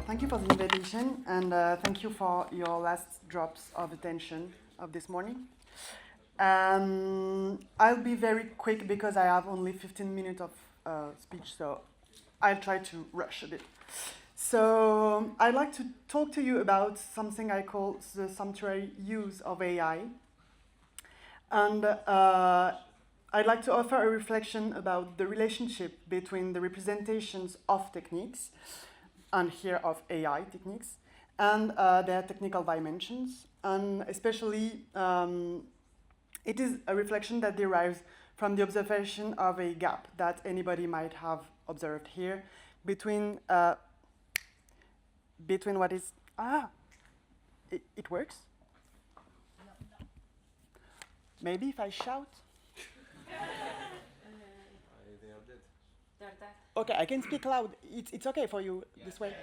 Thank you for the invitation, and thank you for your last drops of attention of this morning. I'll be very quick because I have only 15 minutes of speech, so I'll try to rush a bit. So I'd like to talk to you about something I call the sumptuary use of AI. And I'd like to offer a reflection about the relationship between the representations of techniques, and here of AI techniques, and their technical dimensions. And especially, it is a reflection that derives from the observation of a gap that anybody might have observed here between what is, it works? Maybe if I shout? They are dead. They're dead. Okay, I can speak loud. It's okay for you this way?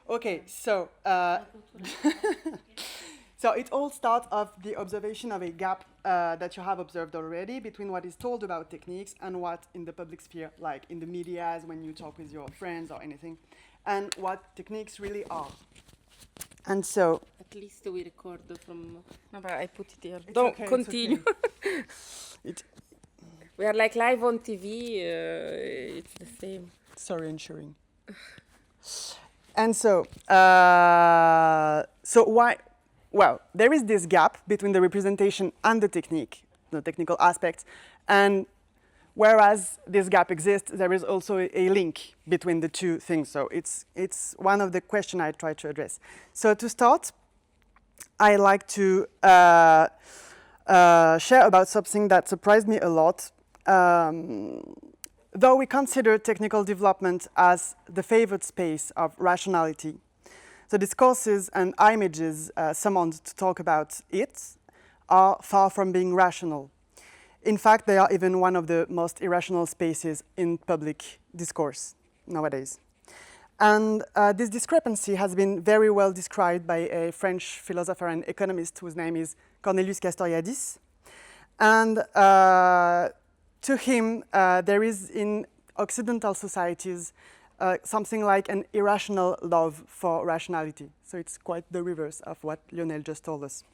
Okay, so so it all starts of the observation of a gap that you have observed already between what is told about techniques and what in the public sphere, like in the media, when you talk with your friends or anything, and what techniques really are. And so... At least we record from... No, but I put it here. It's Don't okay, continue. It's okay. We are like live on TV. It's the same. Sorry, ensuring. And so, why? Well, there is this gap between the representation and the technique, the technical aspects, and whereas this gap exists, there is also a link between the two things. So it's one of the questions I try to address. So to start, I like to share about something that surprised me a lot. Though we consider technical development as the favored space of rationality, the discourses and images summoned to talk about it are far from being rational. In fact, they are even one of the most irrational spaces in public discourse nowadays. And this discrepancy has been very well described by a French philosopher and economist whose name is Cornelius Castoriadis. And to him, there is in Occidental societies something like an irrational love for rationality. So it's quite the reverse of what Lionel just told us.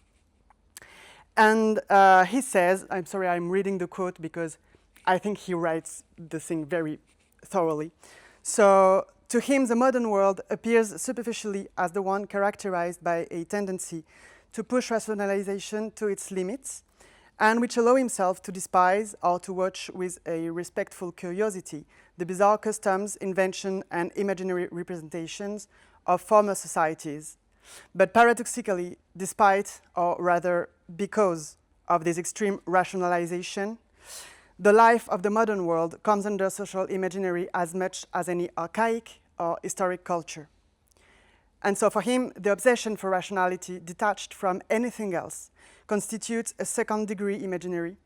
And he says, I'm sorry, I'm reading the quote because I think he writes the thing very thoroughly. So to him, the modern world appears superficially as the one characterized by a tendency to push rationalization to its limits, and which allow himself to despise or to watch with a respectful curiosity the bizarre customs, invention, and imaginary representations of former societies. But paradoxically, despite, or rather because of this extreme rationalization, the life of the modern world comes under social imaginary as much as any archaic or historic culture. And so for him, the obsession for rationality, detached from anything else, constitutes a second-degree imaginary,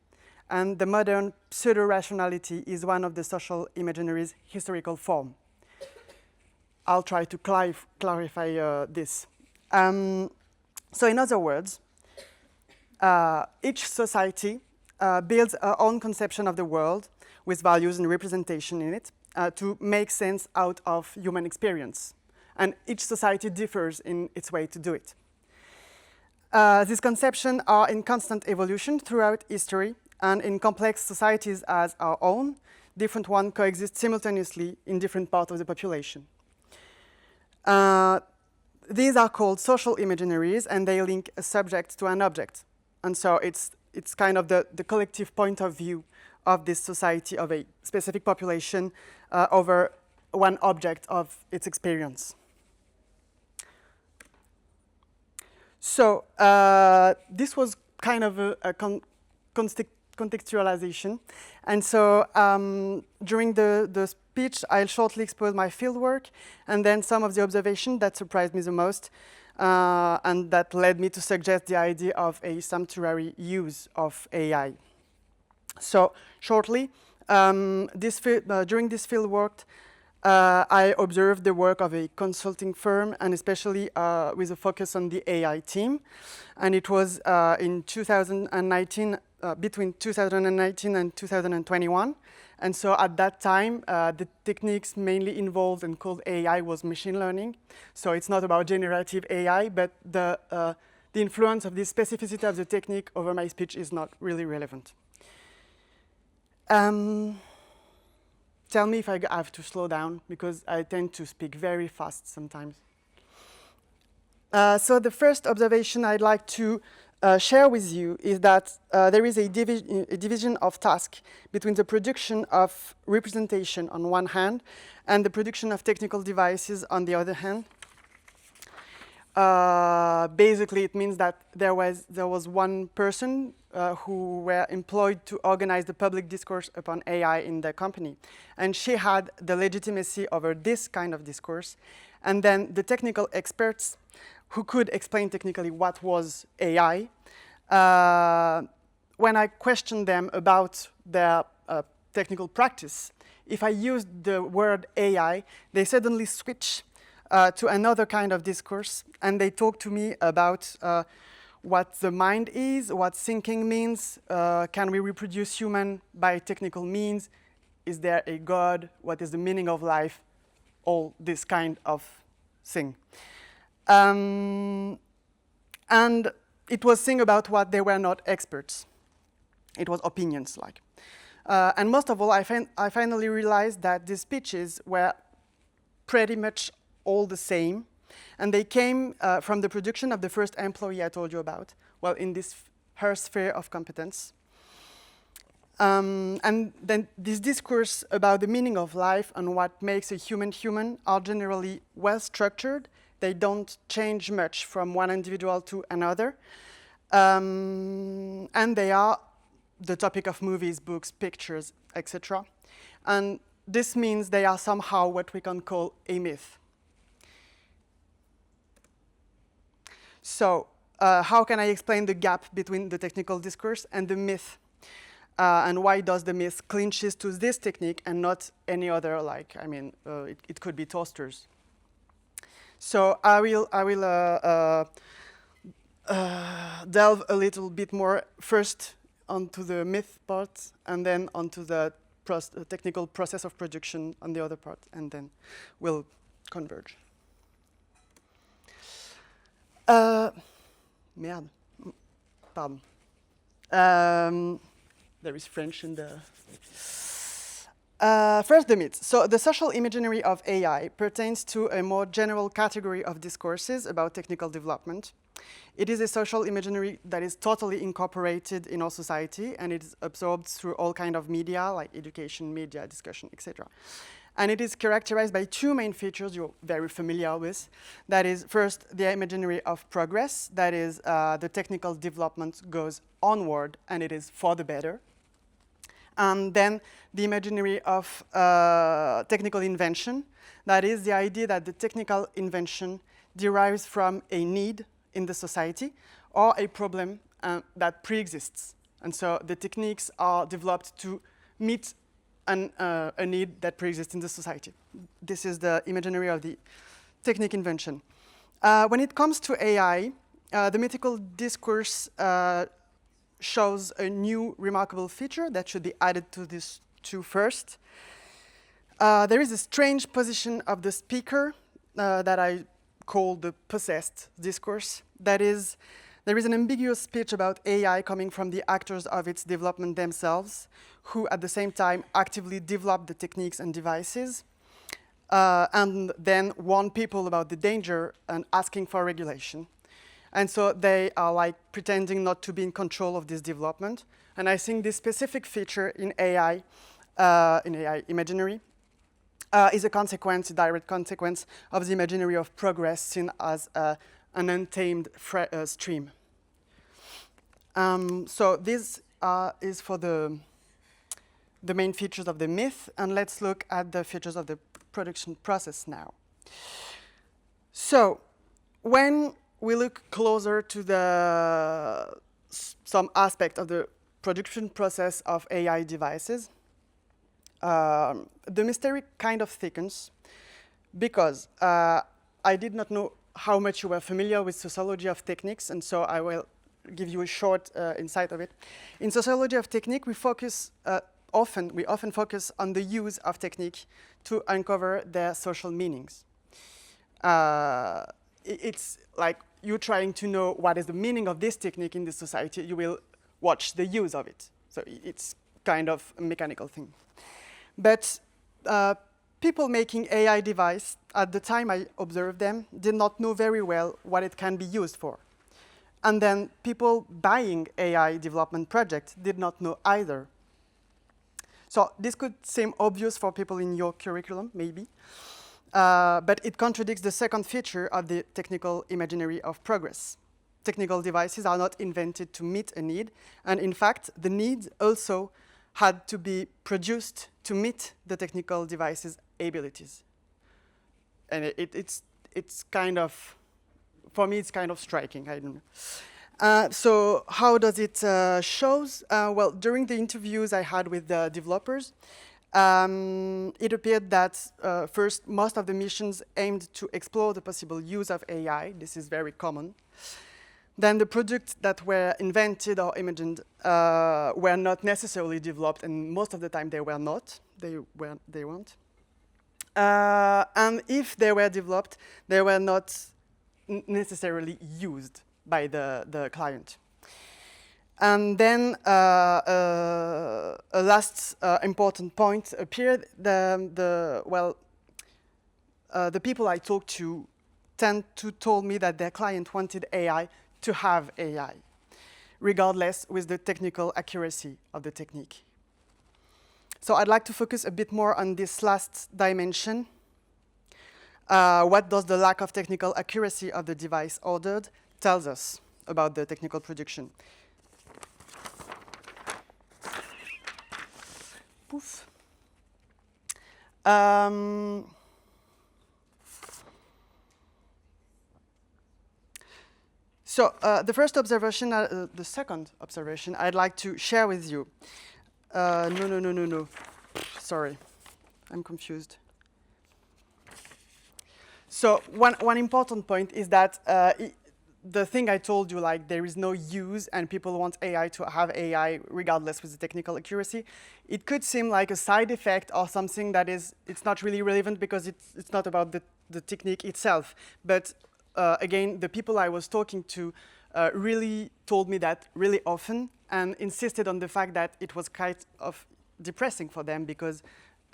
and the modern pseudo-rationality is one of the social imaginary's historical form. I'll try to clarify this. So in other words, each society builds her own conception of the world with values and representation in it to make sense out of human experience. And each society differs in its way to do it. These conceptions are in constant evolution throughout history, and in complex societies as our own, different ones coexist simultaneously in different parts of the population. These are called social imaginaries, and they link a subject to an object. And so it's kind of the collective point of view of this society, of a specific population, over one object of its experience. So this was kind of a contextualization. And so during the speech, I'll shortly expose my fieldwork and then some of the observations that surprised me the most and that led me to suggest the idea of a sumptuary use of AI. So shortly, during this fieldwork, I observed the work of a consulting firm, and especially with a focus on the AI team. And it was in 2019, between 2019 and 2021. And so at that time, the techniques mainly involved and called AI was machine learning. So it's not about generative AI, but the influence of the specificity of the technique over my speech is not really relevant. Tell me if I have to slow down, because I tend to speak very fast sometimes. So the first observation I'd like to share with you is that there is a division of task between the production of representation on one hand and the production of technical devices on the other hand. Basically, it means that there was one person who were employed to organize the public discourse upon AI in the company. And she had the legitimacy over this kind of discourse. And then the technical experts who could explain technically what was AI, when I questioned them about their technical practice, if I used the word AI, they suddenly switch to another kind of discourse, and they talk to me about what the mind is, what thinking means, can we reproduce human by technical means, is there a God, what is the meaning of life, all this kind of thing. And it was thing about what they were not experts. It was opinions, like. And most of all, I finally realized that the speeches were pretty much all the same. And they came from the production of the first employee I told you about, well, in this her sphere of competence. And then this discourse about the meaning of life and what makes a human human are generally well structured. They don't change much from one individual to another. And they are the topic of movies, books, pictures, etc. And this means they are somehow what we can call a myth. So how can I explain the gap between the technical discourse and the myth? And why does the myth clinches to this technique and not any other, like, I mean, it could be toasters. So I will delve a little bit more first onto the myth part, and then onto the technical process of production on the other part, and then we'll converge. Merde. Pardon. There is French in the... first, the myths. So the social imaginary of AI pertains to a more general category of discourses about technical development. It is a social imaginary that is totally incorporated in our society, and it is absorbed through all kinds of media, like education, media, discussion, etc. And it is characterized by two main features you're very familiar with. That is, first, the imaginary of progress. That is, the technical development goes onward, and it is for the better. And then the imaginary of technical invention. That is the idea that the technical invention derives from a need in the society or a problem that pre-exists. And so the techniques are developed to meet a need that pre-exists in the society. This is the imaginary of the technique invention. When it comes to AI, the mythical discourse shows a new remarkable feature that should be added to these two first. There is a strange position of the speaker that I call the possessed discourse. That is, there is an ambiguous speech about AI coming from the actors of its development themselves, who at the same time actively develop the techniques and devices, and then warn people about the danger and asking for regulation. And so they are like pretending not to be in control of this development. And I think this specific feature in AI imaginary, is a consequence, a direct consequence of the imaginary of progress seen as an untamed stream. So this is for the main features of the myth, and let's look at the features of the production process now. So when we look closer to some aspect of the production process of AI devices, the mystery kind of thickens because I did not know how much you were familiar with sociology of techniques, and so I will give you a short insight of it. In sociology of technique, we focus we often focus on the use of technique to uncover their social meanings. It's like you trying to know what is the meaning of this technique in this society, you will watch the use of it. So it's kind of a mechanical thing. But people making AI device, at the time I observed them, did not know very well what it can be used for. And then people buying AI development projects did not know either. So this could seem obvious for people in your curriculum, maybe. But it contradicts the second feature of the technical imaginary of progress. Technical devices are not invented to meet a need, and in fact, the need also had to be produced to meet the technical device's abilities. And it's kind of, for me, it's kind of striking, I don't know. So how does it shows? Well, during the interviews I had with the developers, it appeared that first, most of the missions aimed to explore the possible use of AI. This is very common. Then the products that were invented or imagined were not necessarily developed, and most of the time they were not. They weren't. And if they were developed, they were not necessarily used by the client. And then a last important point appeared. The people I talked to tend to told me that their client wanted AI to have AI, regardless with the technical accuracy of the technique. So I'd like to focus a bit more on this last dimension. What does the lack of technical accuracy of the device ordered tells us about the technical production? Poof. So the first observation, the second observation I'd like to share with you. No. Sorry, I'm confused. So one important point is that the thing I told you, like there is no use and people want AI to have AI regardless with the technical accuracy, it could seem like a side effect or something that it's not really relevant because it's not about the technique itself. But again, the people I was talking to really told me that really often and insisted on the fact that it was kind of depressing for them because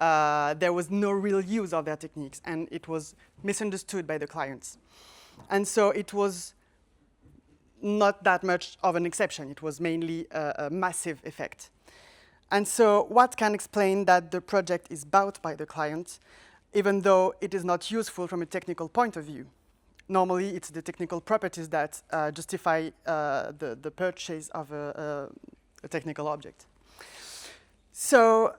there was no real use of their techniques and it was misunderstood by the clients. And so it was not that much of an exception. It was mainly a massive effect. And so what can explain that the project is bought by the client, even though it is not useful from a technical point of view? Normally, it's the technical properties that justify the purchase of a technical object. So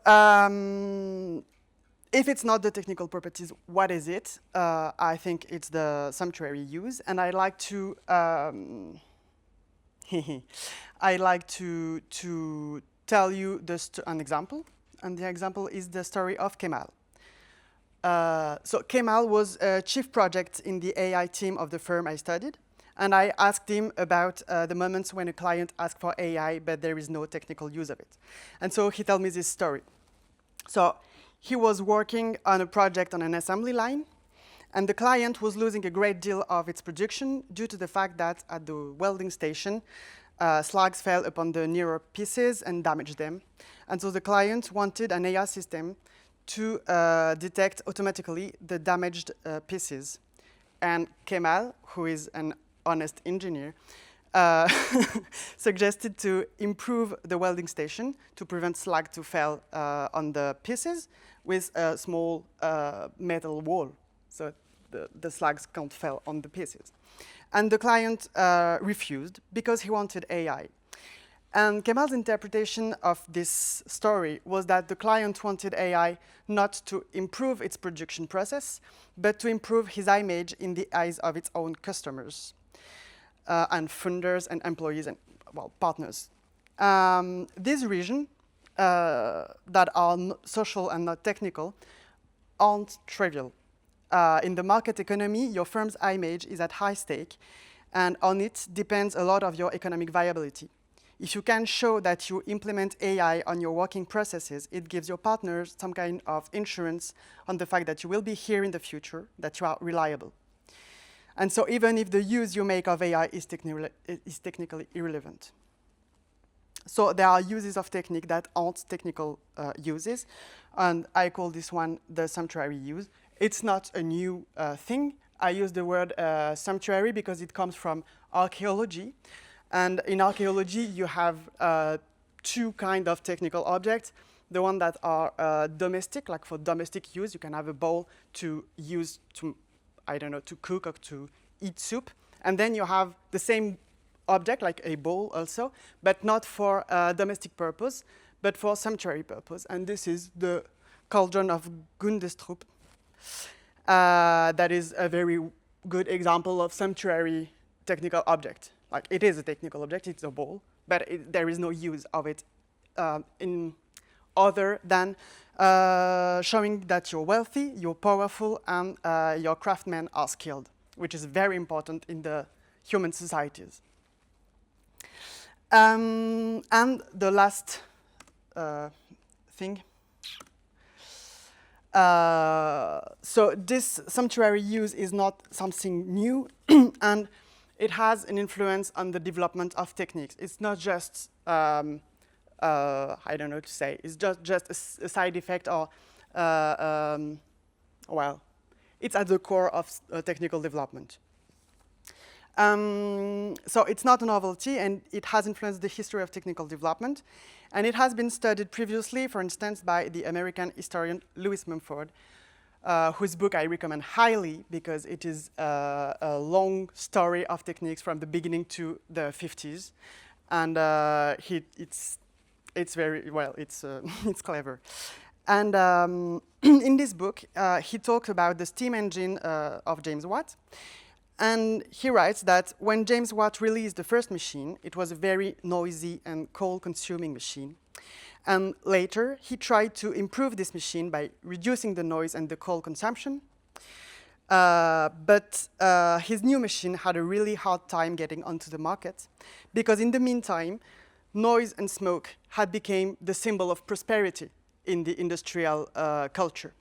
if it's not the technical properties, what is it? I think it's the sumptuary use, and I like to tell you an example, and the example is the story of Kemal. So Kemal was a chief project in the AI team of the firm I studied, and I asked him about the moments when a client asks for AI, but there is no technical use of it. And so he told me this story. So he was working on a project on an assembly line, and the client was losing a great deal of its production due to the fact that at the welding station, slugs fell upon the nearer pieces and damaged them. And so the client wanted an AI system to detect automatically the damaged pieces. And Kemal, who is an honest engineer, suggested to improve the welding station to prevent slag to fall on the pieces with a small metal wall, so the slugs can't fall on the pieces. And the client refused because he wanted AI. And Kemal's interpretation of this story was that the client wanted AI not to improve its production process, but to improve his image in the eyes of its own customers and funders and employees and, well, partners. These reasons that are social and not technical aren't trivial. In the market economy, your firm's image is at high stake, and on it depends a lot of your economic viability. if you can show that you implement AI on your working processes, it gives your partners some kind of insurance on the fact that you will be here in the future, that you are reliable. And so even if the use you make of AI is technically irrelevant. So there are uses of technique that aren't technical uses, and I call this one the sumptuary use. It's not a new thing. I use the word sumptuary because it comes from archaeology. And in archaeology, you have two kinds of technical objects. The one that are domestic, like for domestic use, you can have a bowl to use to, I don't know, to cook or to eat soup. And then you have the same object, like a bowl also, but not for domestic purpose, but for sumptuary purpose. And this is the cauldron of Gundestrup. That is a very good example of sumptuary technical object. Like, it is a technical object, it's a bowl, but there is no use of it in other than showing that you're wealthy, you're powerful, and your craftsmen are skilled, which is very important in the human societies. And the last thing. So this sumptuary use is not something new, and it has an influence on the development of techniques. It's not just, I don't know what to say, it's just a side effect or, well, it's at the core of technical development. So it's not a novelty, and it has influenced the history of technical development. And it has been studied previously, for instance, by the American historian Louis Mumford, whose book I recommend highly because it is a long story of techniques from the beginning to the 50s. And it's very, well, it's clever. And in this book, he talks about the steam engine of James Watt. And he writes that when James Watt released the first machine, it was a very noisy and coal-consuming machine. And later, he tried to improve this machine by reducing the noise and the coal consumption. But his new machine had a really hard time getting onto the market, because in the meantime, noise and smoke had become the symbol of prosperity in the industrial culture.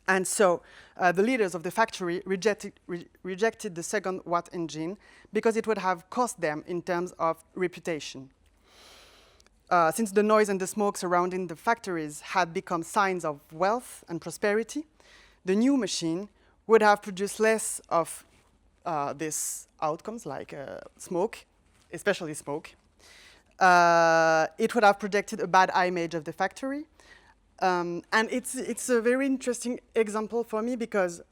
And so the leaders of the factory rejected the second Watt engine because it would have cost them in terms of reputation. Since the noise and the smoke surrounding the factories had become signs of wealth and prosperity, the new machine would have produced less of these outcomes, like smoke, especially smoke. It would have projected a bad image of the factory. And it's a very interesting example for me because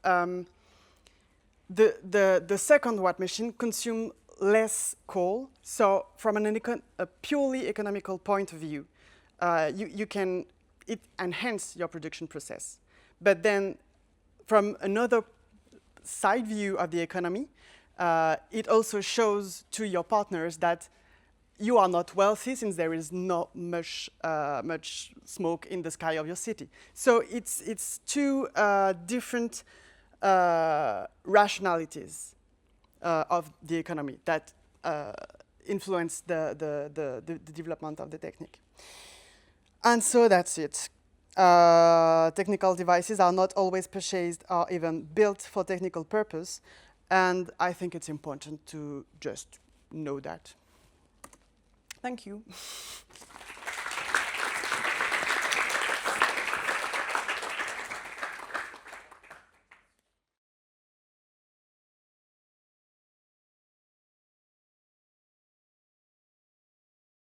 the second Watt machine consumed less coal. So from a purely economical point of view, it enhance your production process. But then from another side view of the economy, it also shows to your partners that you are not wealthy since there is not much smoke in the sky of your city. So it's two different rationalities of the economy that influence the development of the technique. And so that's it. Technical devices are not always purchased or even built for technical purpose, and I think it's important to just know that. Thank you.